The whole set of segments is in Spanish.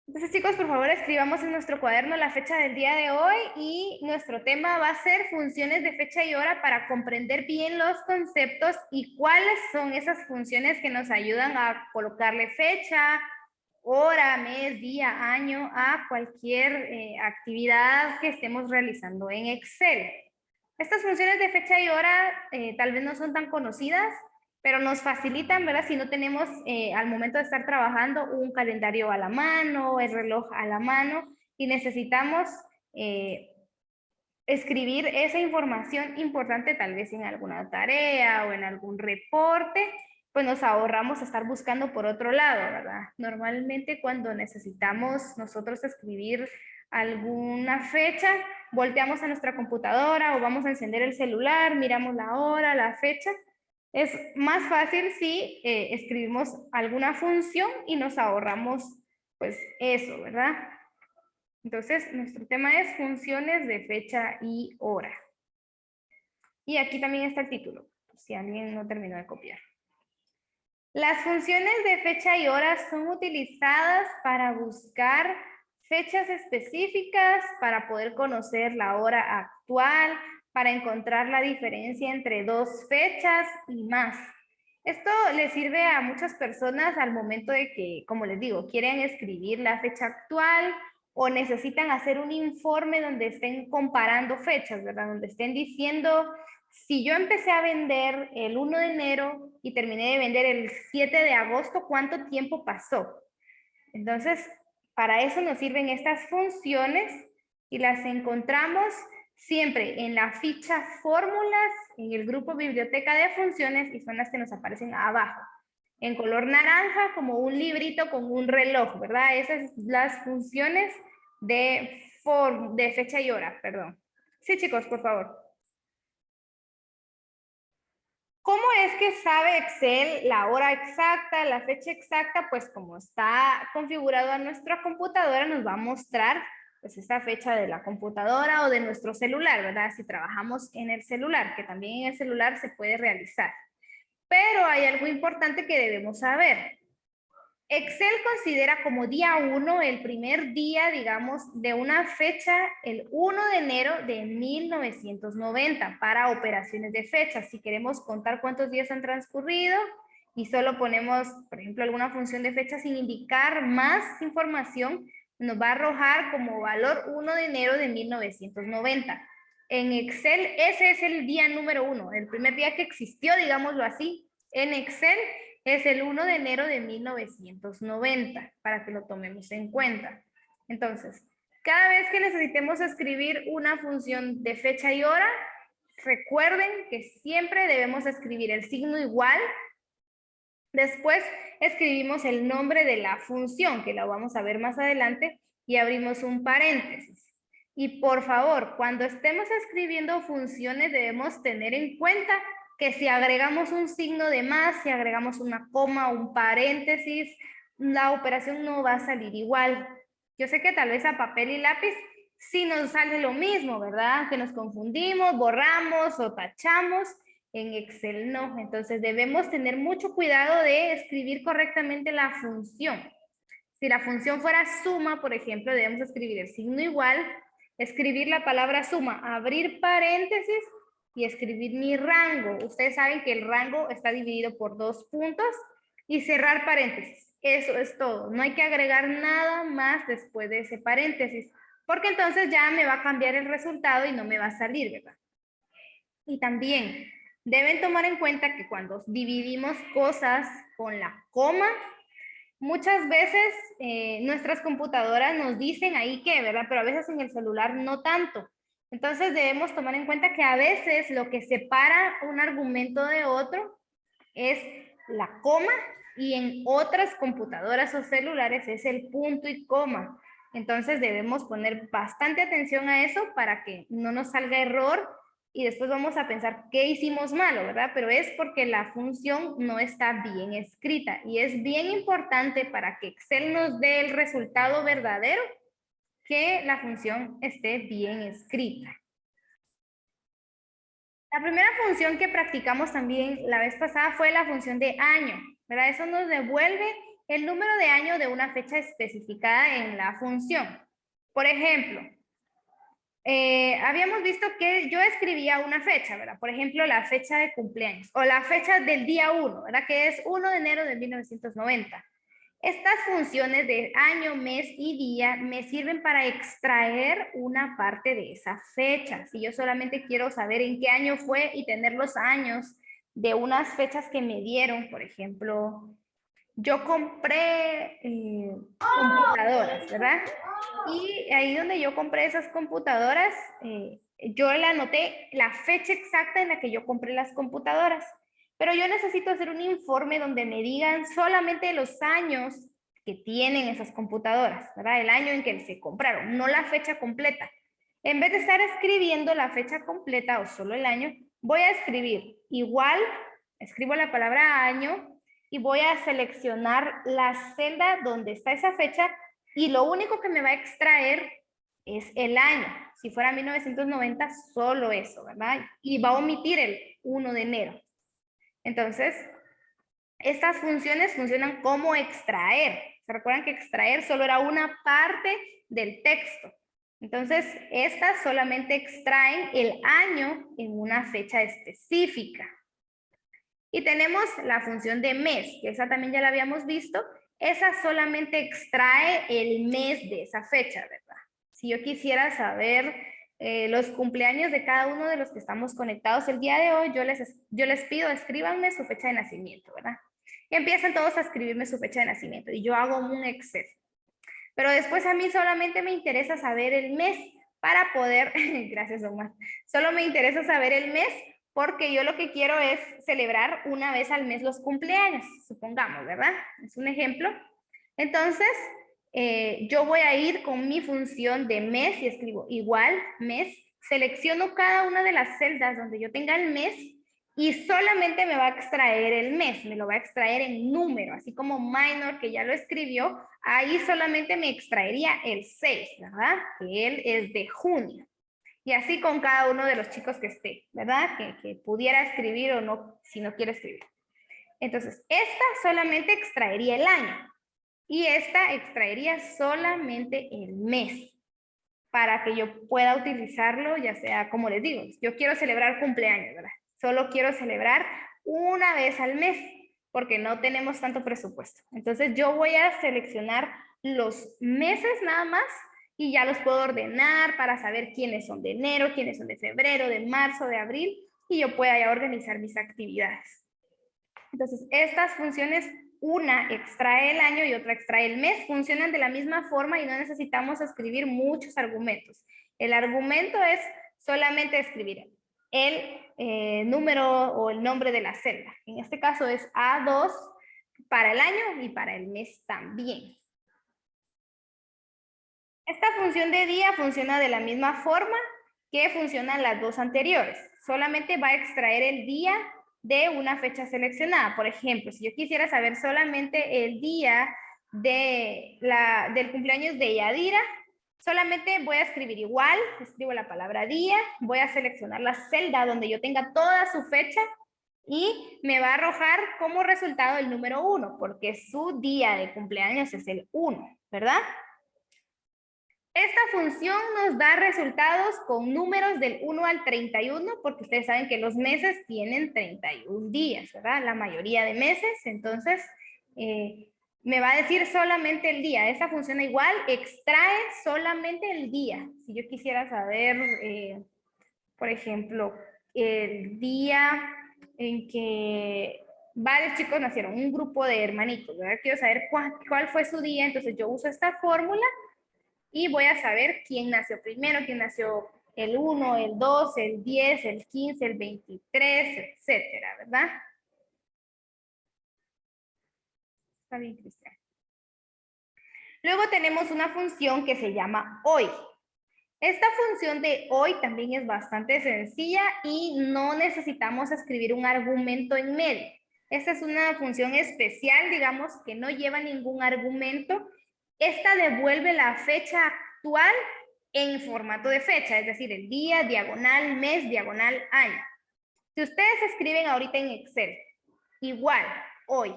Entonces, chicos, por favor, escribamos en nuestro cuaderno la fecha del día de hoy y nuestro tema va a ser funciones de fecha y hora para comprender bien los conceptos y cuáles son esas funciones que nos ayudan a colocarle fecha, hora, mes, día, año a cualquier actividad que estemos realizando en Excel. Estas funciones de fecha y hora tal vez no son tan conocidas, pero nos facilitan, ¿verdad? Si no tenemos al momento de estar trabajando un calendario a la mano, el reloj a la mano y necesitamos escribir esa información importante tal vez en alguna tarea o en algún reporte, pues nos ahorramos estar buscando por otro lado, ¿verdad? Normalmente cuando necesitamos nosotros escribir alguna fecha, volteamos a nuestra computadora o vamos a encender el celular, miramos la hora, la fecha. Es más fácil si escribimos alguna función y nos ahorramos pues eso, ¿verdad? Entonces, nuestro tema es funciones de fecha y hora. Y aquí también está el título, si alguien no terminó de copiar. Las funciones de fecha y hora son utilizadas para buscar fechas específicas, para poder conocer la hora actual, para encontrar la diferencia entre dos fechas y más. Esto le sirve a muchas personas al momento de que, como les digo, quieren escribir la fecha actual o necesitan hacer un informe donde estén comparando fechas, ¿verdad? Donde estén diciendo, si yo empecé a vender el 1 de enero y terminé de vender el 7 de agosto, ¿cuánto tiempo pasó? Entonces, para eso nos sirven estas funciones y las encontramos siempre en la ficha fórmulas, en el grupo biblioteca de funciones y son las que nos aparecen abajo. En color naranja, como un librito con un reloj, ¿verdad? Esas son las funciones de fecha y hora, perdón. Sí, chicos, por favor. ¿Cómo es que sabe Excel la hora exacta, la fecha exacta? Pues como está configurado a nuestra computadora, nos va a mostrar pues esta fecha de la computadora o de nuestro celular, ¿verdad? Si trabajamos en el celular, que también en el celular se puede realizar. Pero hay algo importante que debemos saber. Excel considera como día 1 el primer día, digamos, de una fecha, el 1 de enero de 1990 para operaciones de fecha. Si queremos contar cuántos días han transcurrido y solo ponemos, por ejemplo, alguna función de fecha sin indicar más información, nos va a arrojar como valor 1 de enero de 1990. En Excel, ese es el día número 1, el primer día que existió, digámoslo así, en Excel es el 1 de enero de 1990, para que lo tomemos en cuenta. Entonces, cada vez que necesitemos escribir una función de fecha y hora, recuerden que siempre debemos escribir el signo igual. Después escribimos el nombre de la función, que la vamos a ver más adelante, y abrimos un paréntesis. Y por favor, cuando estemos escribiendo funciones debemos tener en cuenta que si agregamos un signo de más, si agregamos una coma o un paréntesis, la operación no va a salir igual. Yo sé que tal vez a papel y lápiz sí nos sale lo mismo, ¿verdad? Que nos confundimos, borramos o tachamos. En Excel no. Entonces debemos tener mucho cuidado de escribir correctamente la función. Si la función fuera suma, por ejemplo, debemos escribir el signo igual, escribir la palabra suma, abrir paréntesis y escribir mi rango. Ustedes saben que el rango está dividido por 2 puntos y cerrar paréntesis. Eso es todo. No hay que agregar nada más después de ese paréntesis, porque entonces ya me va a cambiar el resultado y no me va a salir, ¿verdad? Y también deben tomar en cuenta que cuando dividimos cosas con la coma, muchas veces nuestras computadoras nos dicen ahí que, ¿verdad? Pero a veces en el celular no tanto. Entonces debemos tomar en cuenta que a veces lo que separa un argumento de otro es la coma y en otras computadoras o celulares es el punto y coma. Entonces debemos poner bastante atención a eso para que no nos salga error y después vamos a pensar qué hicimos malo, ¿verdad? Pero es porque la función no está bien escrita y es bien importante para que Excel nos dé el resultado verdadero que la función esté bien escrita. La primera función que practicamos también la vez pasada fue la función de año, ¿verdad? Eso nos devuelve el número de año de una fecha especificada en la función. Por ejemplo, habíamos visto que yo escribía una fecha, ¿verdad? Por ejemplo, la fecha de cumpleaños o la fecha del día 1, ¿verdad? Que es 1 de enero de 1990. Estas funciones de año, mes y día me sirven para extraer una parte de esa fecha. Si yo solamente quiero saber en qué año fue y tener los años de unas fechas que me dieron, por ejemplo, yo compré computadoras, ¿verdad? Y ahí donde yo compré esas computadoras, yo le anoté la fecha exacta en la que yo compré las computadoras. Pero yo necesito hacer un informe donde me digan solamente los años que tienen esas computadoras, ¿verdad? El año en que se compraron, no la fecha completa. En vez de estar escribiendo la fecha completa o solo el año, voy a escribir igual, escribo la palabra año y voy a seleccionar la celda donde está esa fecha y lo único que me va a extraer es el año. Si fuera 1990, solo eso, ¿verdad? Y va a omitir el 1 de enero. Entonces, estas funciones funcionan como extraer. ¿Se recuerdan que extraer solo era una parte del texto? Entonces, estas solamente extraen el año en una fecha específica. Y tenemos la función de mes, que esa también ya la habíamos visto. Esa solamente extrae el mes de esa fecha, ¿verdad? Si yo quisiera saber los cumpleaños de cada uno de los que estamos conectados el día de hoy, yo les pido, escríbanme su fecha de nacimiento, ¿verdad? Y empiezan todos a escribirme su fecha de nacimiento y yo hago un Excel. Pero después a mí solamente me interesa saber el mes para poder, gracias Omar, solo me interesa saber el mes porque yo lo que quiero es celebrar una vez al mes los cumpleaños, supongamos, ¿verdad? Es un ejemplo. Entonces, yo voy a ir con mi función de mes y escribo igual mes, selecciono cada una de las celdas donde yo tenga el mes y solamente me va a extraer el mes, me lo va a extraer en número, así como minor que ya lo escribió, ahí solamente me extraería el 6, ¿verdad? Que él es de junio. Y así con cada uno de los chicos que esté, ¿verdad? Que pudiera escribir o no, si no quiere escribir. Entonces, esta solamente extraería el año y esta extraería solamente el mes para que yo pueda utilizarlo, ya sea, como les digo, yo quiero celebrar cumpleaños, ¿verdad? Solo quiero celebrar una vez al mes porque no tenemos tanto presupuesto. Entonces, yo voy a seleccionar los meses nada más y ya los puedo ordenar para saber quiénes son de enero, quiénes son de febrero, de marzo, de abril, y yo pueda ya organizar mis actividades. Entonces, estas funciones, una extrae el año y otra extrae el mes, funcionan de la misma forma y no necesitamos escribir muchos argumentos. El argumento es solamente escribir el número o el nombre de la celda. En este caso es A2 para el año y para el mes también. Esta función de día funciona de la misma forma que funcionan las dos anteriores. Solamente va a extraer el día de una fecha seleccionada. Por ejemplo, si yo quisiera saber solamente el día del cumpleaños de Yadira, solamente voy a escribir igual, escribo la palabra día, voy a seleccionar la celda donde yo tenga toda su fecha y me va a arrojar como resultado el número 1, porque su día de cumpleaños es el 1, ¿verdad? Esta función nos da resultados con números del 1 al 31, porque ustedes saben que los meses tienen 31 días, ¿verdad? La mayoría de meses, entonces me va a decir solamente el día. Esta función igual extrae solamente el día. Si yo quisiera saber, por ejemplo, el día en que varios chicos nacieron, un grupo de hermanitos, ¿verdad? Quiero saber cuál fue su día, entonces yo uso esta fórmula y voy a saber quién nació primero, quién nació el 1, el 2, el 10, el 15, el 23, etcétera, ¿verdad? Está bien, Cristian. Luego tenemos una función que se llama hoy. Esta función de hoy también es bastante sencilla y no necesitamos escribir un argumento en medio. Esta es una función especial, digamos, que no lleva ningún argumento. Esta devuelve la fecha actual en formato de fecha, es decir, el día, diagonal, mes, diagonal, año. Si ustedes escriben ahorita en Excel, igual, hoy,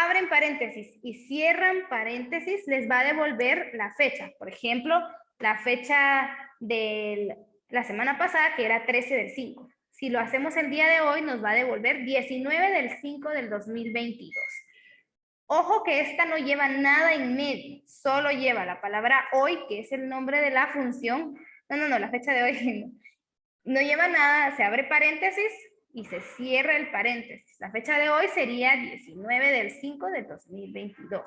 abren paréntesis y cierran paréntesis, les va a devolver la fecha. Por ejemplo, la fecha de la semana pasada, que era 13 del 5. Si lo hacemos el día de hoy, nos va a devolver 19 del 5 del 2022. Ojo que esta no lleva nada en medio, solo lleva la palabra hoy, que es el nombre de la función. No, la fecha de hoy no lleva nada, se abre paréntesis y se cierra el paréntesis. La fecha de hoy sería 19 del 5 del 2022.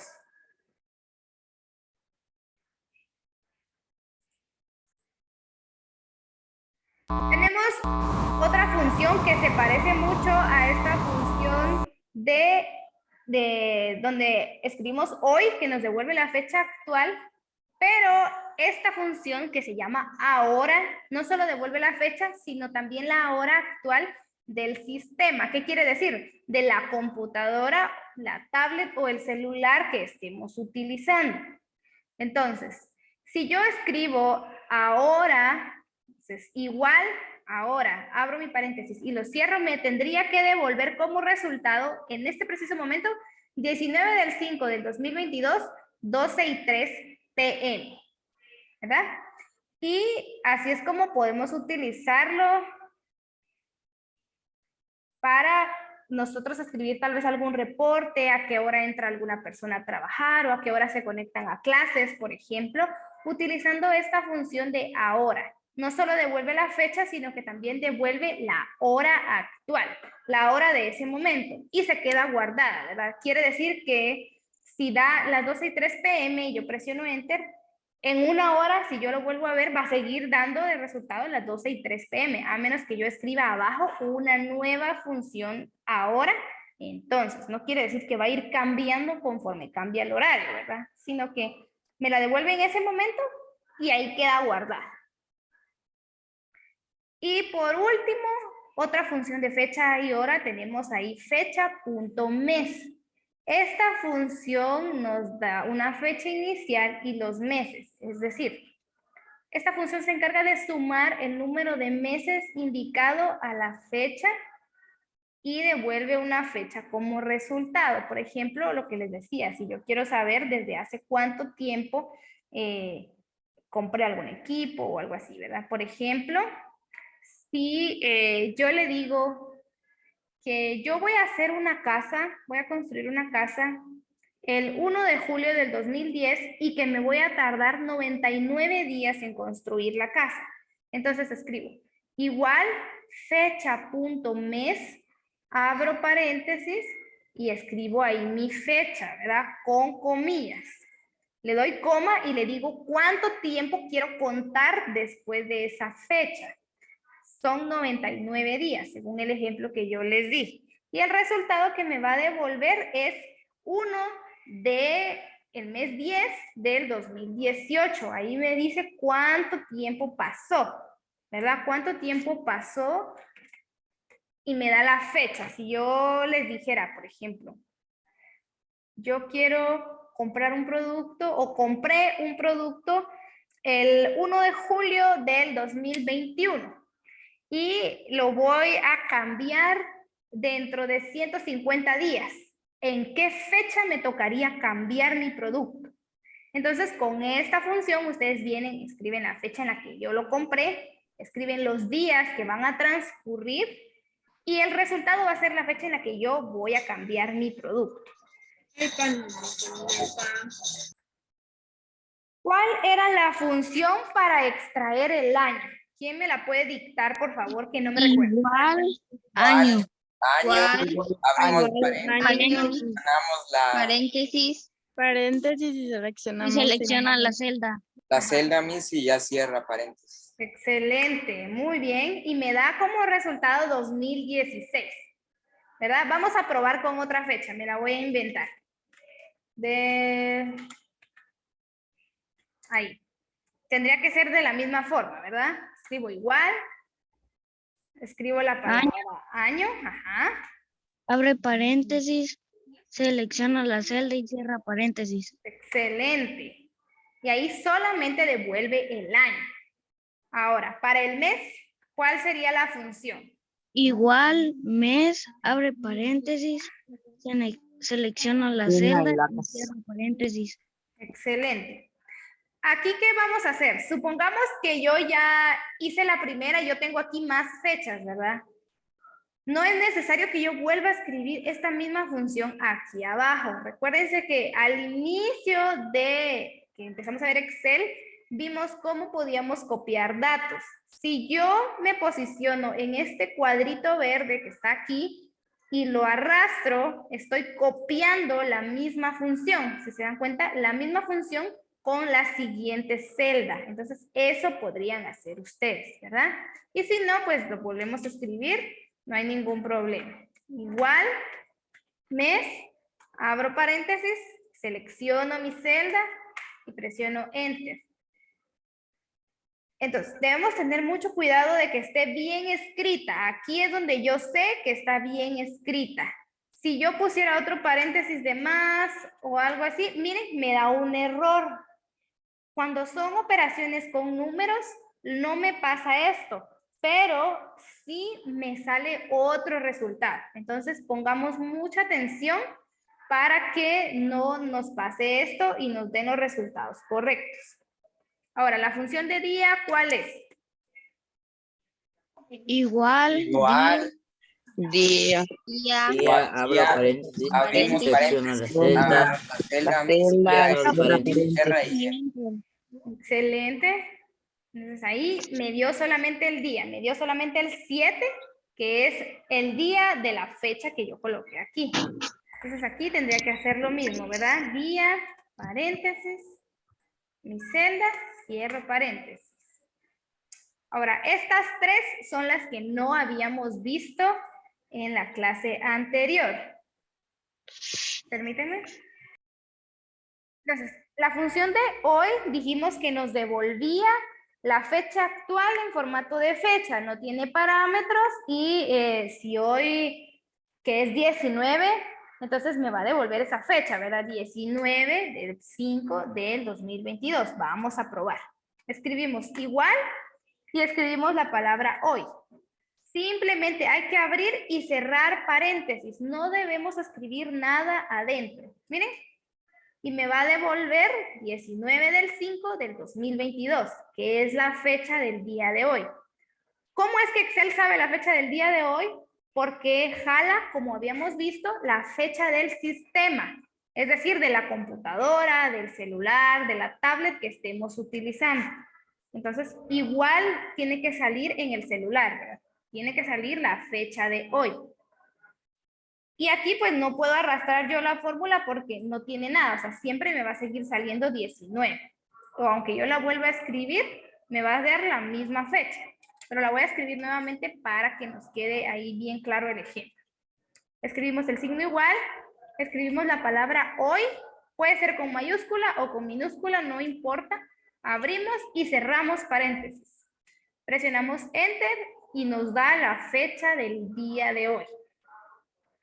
Tenemos otra función que se parece mucho a esta función de donde escribimos hoy, que nos devuelve la fecha actual, pero esta función que se llama ahora no solo devuelve la fecha, sino también la hora actual del sistema. ¿Qué quiere decir? De la computadora, la tablet o el celular que estemos utilizando. Entonces, si yo escribo ahora, entonces igual ahora, abro mi paréntesis y lo cierro, me tendría que devolver como resultado en este preciso momento 19 del 5 del 2022, 12:03 p.m. ¿Verdad? Y así es como podemos utilizarlo para nosotros escribir tal vez algún reporte, a qué hora entra alguna persona a trabajar o a qué hora se conectan a clases, por ejemplo, utilizando esta función de ahora. No solo devuelve la fecha, sino que también devuelve la hora actual, la hora de ese momento, y se queda guardada, ¿verdad? Quiere decir que si da las 12:03 p.m. y yo presiono Enter, en una hora, si yo lo vuelvo a ver, va a seguir dando de resultado las 12:03 p.m., a menos que yo escriba abajo una nueva función ahora. Entonces, no quiere decir que va a ir cambiando conforme cambia el horario, ¿verdad? Sino que me la devuelve en ese momento y ahí queda guardada. Y por último, otra función de fecha y hora, tenemos ahí fecha.mes. Esta función nos da una fecha inicial y los meses, es decir, esta función se encarga de sumar el número de meses indicado a la fecha y devuelve una fecha como resultado. Por ejemplo, lo que les decía, si yo quiero saber desde hace cuánto tiempo compré algún equipo o algo así, ¿verdad? Por ejemplo, si yo le digo que yo voy a hacer una casa, voy a construir una casa el 1 de julio del 2010 y que me voy a tardar 99 días en construir la casa. Entonces escribo igual fecha.mes, abro paréntesis y escribo ahí mi fecha, ¿verdad? Con comillas. Le doy coma y le digo cuánto tiempo quiero contar después de esa fecha. Son 99 días, según el ejemplo que yo les di. Y el resultado que me va a devolver es 1 del mes 10 del 2018. Ahí me dice cuánto tiempo pasó, ¿verdad? Cuánto tiempo pasó y me da la fecha. Si yo les dijera, por ejemplo, yo quiero comprar un producto o compré un producto el 1 de julio del 2021 y lo voy a cambiar dentro de 150 días. ¿En qué fecha me tocaría cambiar mi producto? Entonces, con esta función, ustedes vienen, escriben la fecha en la que yo lo compré, escriben los días que van a transcurrir y el resultado va a ser la fecha en la que yo voy a cambiar mi producto. ¿Cuál era la función para extraer el año? ¿Quién me la puede dictar, por favor, que no me recuerdo? Igual año. Año, abrimos paréntesis, ganamos Paréntesis. Paréntesis y Y seleccionamos. selecciona la celda. la celda Miss y ya cierra paréntesis. Excelente, muy bien. Y me da como resultado 2016, ¿verdad? Vamos a probar con otra fecha, me la voy a inventar. Ahí. Tendría que ser de la misma forma, ¿verdad? Escribo igual. Escribo la palabra año, ajá. Abre paréntesis. Selecciona la celda y cierra paréntesis. Excelente. Y ahí solamente devuelve el año. Ahora, para el mes, ¿cuál sería la función? Igual mes, abre paréntesis, selecciono la celda y cierro paréntesis. Excelente. Aquí, ¿qué vamos a hacer? Supongamos que yo ya hice la primera y yo tengo aquí más fechas, ¿verdad? No es necesario que yo vuelva a escribir esta misma función aquí abajo. Recuérdense que al inicio de que empezamos a ver Excel, vimos cómo podíamos copiar datos. Si yo me posiciono en este cuadrito verde que está aquí y lo arrastro, estoy copiando la misma función. Si se dan cuenta, la misma función con la siguiente celda. Entonces, eso podrían hacer ustedes, ¿verdad? Y si no, pues lo volvemos a escribir. No hay ningún problema. Igual, mes, abro paréntesis, selecciono mi celda y presiono Enter. Entonces, debemos tener mucho cuidado de que esté bien escrita. Aquí es donde yo sé que está bien escrita. Si yo pusiera otro paréntesis de más o algo así, miren, me da un error. Cuando son operaciones con números, no me pasa esto, pero sí me sale otro resultado. Entonces, pongamos mucha atención para que no nos pase esto y nos den los resultados correctos. Ahora, la función de día, ¿cuál es? Igual. Día. Abro paréntesis, Abrimos selecciono la paréntesis, celda, la celda, cierro paréntesis. cierra y Excelente. Entonces ahí me dio solamente el día, me dio solamente el 7, que es el día de la fecha que yo coloqué aquí. Entonces aquí tendría que hacer lo mismo, ¿verdad? Día, paréntesis, mi celda, cierro paréntesis. Ahora, estas tres son las que no habíamos visto en la clase anterior. Permítanme. Entonces, la función de hoy dijimos que nos devolvía la fecha actual en formato de fecha, no tiene parámetros y si hoy, que es 19, entonces me va a devolver esa fecha, ¿verdad? 19 del 5 del 2022. Vamos a probar. Escribimos igual y escribimos la palabra hoy. Simplemente hay que abrir y cerrar paréntesis. No debemos escribir nada adentro. Miren. Y me va a devolver 19 del 5 del 2022, que es la fecha del día de hoy. ¿Cómo es que Excel sabe la fecha del día de hoy? Porque jala, como habíamos visto, la fecha del sistema, es decir, de la computadora, del celular, de la tablet que estemos utilizando. Entonces, igual tiene que salir en el celular, ¿verdad? Tiene que salir la fecha de hoy. Y aquí pues no puedo arrastrar yo la fórmula porque no tiene nada, o sea, siempre me va a seguir saliendo 19. O aunque yo la vuelva a escribir, me va a dar la misma fecha. Pero la voy a escribir nuevamente para que nos quede ahí bien claro el ejemplo. Escribimos el signo igual, escribimos la palabra hoy, puede ser con mayúscula o con minúscula, no importa. Abrimos y cerramos paréntesis. Presionamos Enter y nos da la fecha del día de hoy.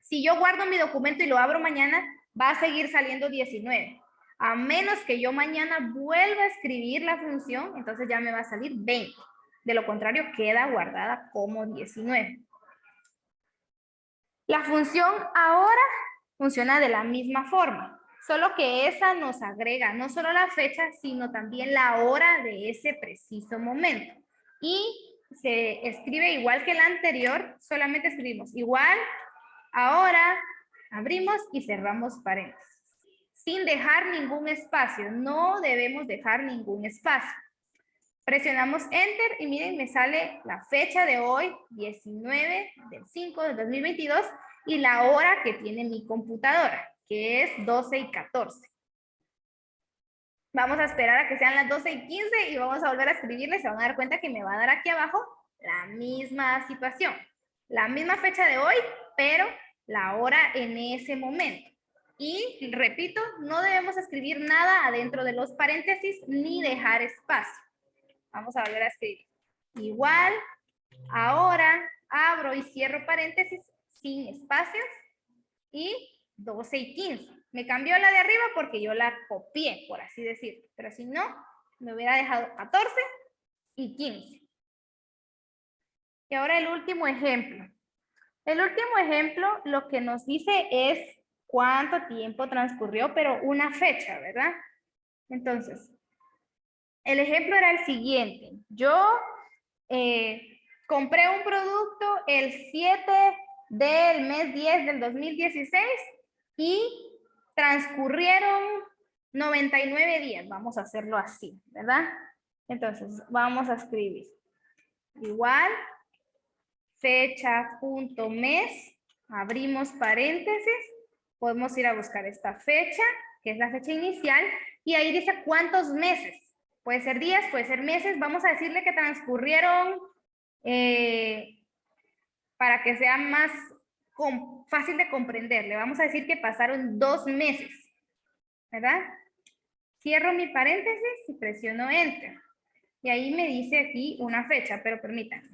Si yo guardo mi documento y lo abro mañana, va a seguir saliendo 19. A menos que yo mañana vuelva a escribir la función, entonces ya me va a salir 20. De lo contrario, queda guardada como 19. La función ahora funciona de la misma forma, solo que esa nos agrega no solo la fecha, sino también la hora de ese preciso momento. Y se escribe igual que la anterior, solamente escribimos igual. Ahora abrimos y cerramos paréntesis, sin dejar ningún espacio. No debemos dejar ningún espacio. Presionamos Enter y miren, me sale la fecha de hoy, 19 del 5 del 2022, y la hora que tiene mi computadora, que es 12:14. Vamos a esperar a que sean las 12:15 y vamos a volver a escribirle. Se van a dar cuenta que me va a dar aquí abajo la misma situación. La misma fecha de hoy, pero la hora en ese momento. Y repito, no debemos escribir nada adentro de los paréntesis ni dejar espacio. Vamos a volver a escribir. Igual, ahora abro y cierro paréntesis sin espacios y 12:15. Me cambió la de arriba porque yo la copié, por así decirlo. Pero si no, me hubiera dejado 14 y 15. Y ahora el último ejemplo. El último ejemplo lo que nos dice es cuánto tiempo transcurrió, pero una fecha, ¿verdad? Entonces, el ejemplo era el siguiente. Yo compré un producto el 7 del mes 10 del 2016 y transcurrieron 99 días. Vamos a hacerlo así, ¿verdad? Entonces, vamos a escribir igual fecha punto mes, abrimos paréntesis, podemos ir a buscar esta fecha, que es la fecha inicial, y ahí dice cuántos meses. Puede ser días, puede ser meses. Vamos a decirle que transcurrieron, para que sea más fácil de comprender, le vamos a decir que pasaron 2 meses, ¿verdad? Cierro mi paréntesis y presiono Enter. Y ahí me dice aquí una fecha, pero permítanme.